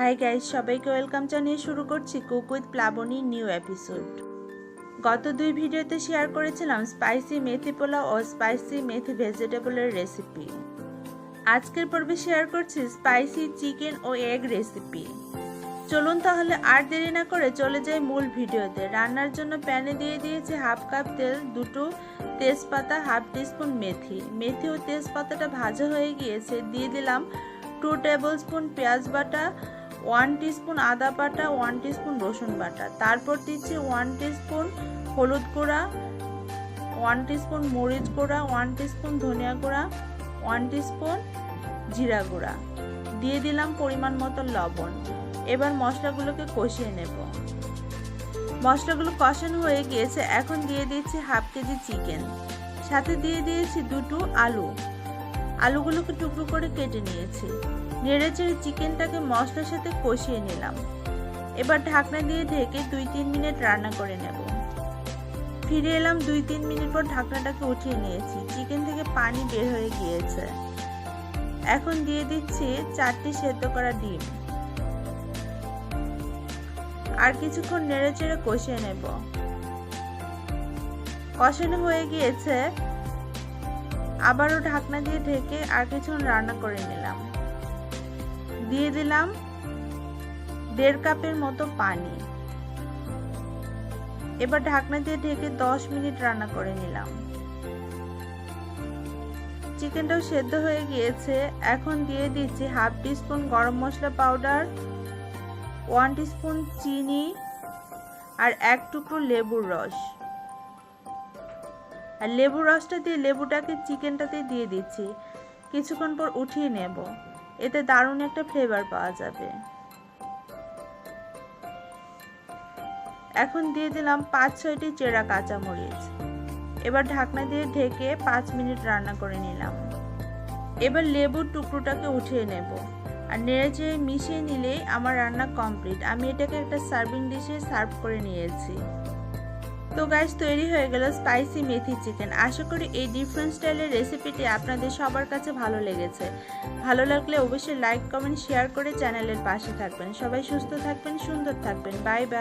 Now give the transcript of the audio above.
Hi guys, সবাইকে welcome জানিয়ে শুরু করছি cook with Plabani new episode. গত দুই ভিডিওতে শেয়ার করেছিলাম স্পাইসি মেথি পোলাও ও স্পাইসি মেথি ভেজিটেবলের রেসিপি। আজকের পর্বে শেয়ার করছি স্পাইসি চিকেন ও এগ রেসিপি। চলুন তাহলে আর দেরি না করে চলে যাই মূল ভিডিওতে। রান্নার জন্য প্যানে দিয়ে দিয়েছি হাফ কাপ তেল, দুটো তেজপাতা, হাফ টিস্পুন মেথি ও তেজপাতাটা ভাজা হয়ে গিয়েছে। দিয়ে দিলাম 2 টেবিল স্পুন পেঁয়াজ বাটা, 1 টিস্পুন আদা বাটা, 1 টিস্পুন রসুন বাটা। তারপর দিচ্ছি 1 টিস্পুন হলুদ গুঁড়া, 1 টিস্পুন মরিচ গুঁড়া, 1 টিস্পুন ধনিয়া গুঁড়া, 1 টিস্পুন জিরা গুঁড়া। দিয়ে দিলাম পরিমাণ মতো লবণ। এবার মশলাগুলোকে কষিয়ে নেব। মশলাগুলো কষানো হয়ে গিয়েছে। এখন দিয়ে দিচ্ছি হাফ কেজি চিকেন, সাথে দিয়ে দিয়েছি দুটো আলুগুলোকে টুকরো করে কেটে নিয়েছি। নেড়েচেড়ে চিকেনটাকে মশলার সাথে কষিয়ে নিলাম। এবার ঢাকনা দিয়ে ঢেকে 2-3 মিনিট রান্না করে নেব। ফিরে এলাম 2-3 মিনিট পর, ঢাকনাটাকে উঠিয়ে নিয়েছি। চিকেন থেকে পানি বের হয়ে গিয়েছে। এখন দিয়ে দিচ্ছি 4টি সেদ্ধ করা ডিম। আর কিছুক্ষণ নেড়েচেড়ে কষিয়ে নেব। কষানো হয়ে গিয়েছে। আবারও ঢাকনা দিয়ে ঢেকে আর কিছুক্ষণ রান্না করে নিলাম। দিয়ে দিলাম 1.5 কাপের মতো পানি। এবার ঢাকনা দিয়ে ঢেকে 10 মিনিট রান্না করে নিলাম। চিকেনটাও সেদ্ধ হয়ে গিয়েছে। এখন দিয়ে দিচ্ছি হাফ টিস্পুন গরম মশলা পাউডার, 1 টিস্পুন চিনি আর 1 টুকরো লেবুর রস। আর লেবুর রসটা দিয়ে লেবুটাকে চিকেনটাতে দিয়ে দিচ্ছি। কিছুক্ষণ পর উঠিয়ে নেব। এতে দারুণ একটা ফ্লেভার পাওয়া যাবে। এখন দিয়ে দিলাম 5-6টি চেরা কাঁচামরিচ। এবার ঢাকনা দিয়ে ঢেকে 5 মিনিট রান্না করে নিলাম। এবার লেবুর টুকরোটাকে উঠিয়ে নেব। আর নেড়েচেড়ে মিশিয়ে নিলেই আমার রান্না কমপ্লিট। আমি এটাকে একটা সার্ভিং ডিশে সার্ভ করে নিয়েছি। তো গাইস, তৈরি হয়ে গেল স্পাইসি মেথি চিকেন। আশা করি এই ডিফারেন্ট স্টাইলের রেসিপিটি আপনাদের সবার কাছে ভালো লেগেছে। ভালো লাগলে অবশ্যই লাইক, কমেন্ট, শেয়ার করে চ্যানেলের পাশে থাকবেন। সবাই সুস্থ থাকবেন, সুন্দর থাকবেন। Bye bye.